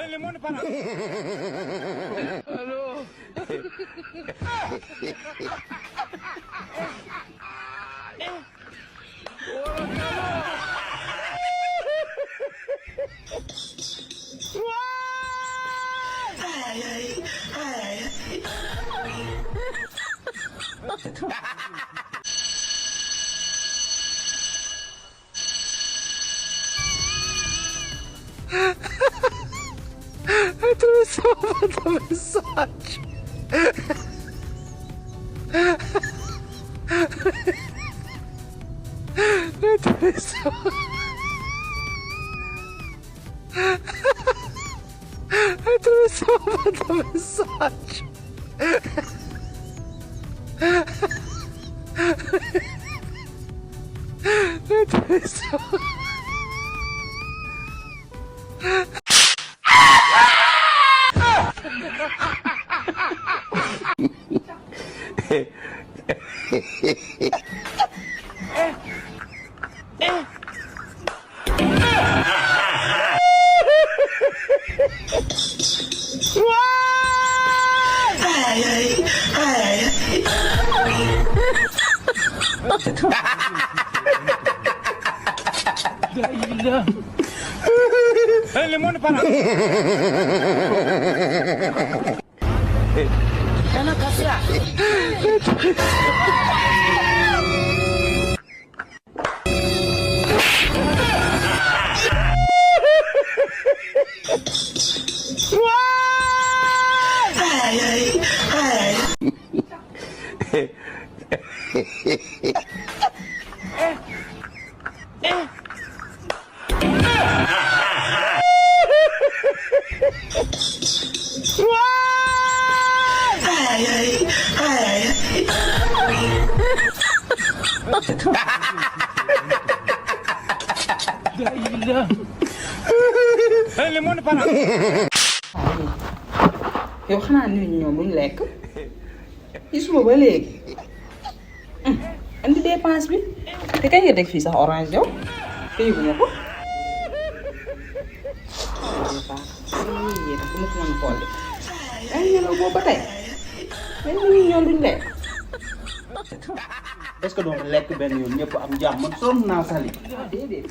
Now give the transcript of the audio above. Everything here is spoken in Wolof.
Limón para. Aló. Atravessou. Atravessou a mensagem. Atravessou. Limón para. Ana Kasia. Limón para. Yow xanaa nit ñi ñoom duñ lekk ci suba ba léegi andi dépense bi te kañ nga teg fii sax orange yow te yëguma ko yéen bu ma ko mën a xool ay nelaw boobu ba tey mais nit ñi ñoom duñ lekk est-ce que doon lekk benn yoon ñëpp am jàmm man sonn naa sali déedéet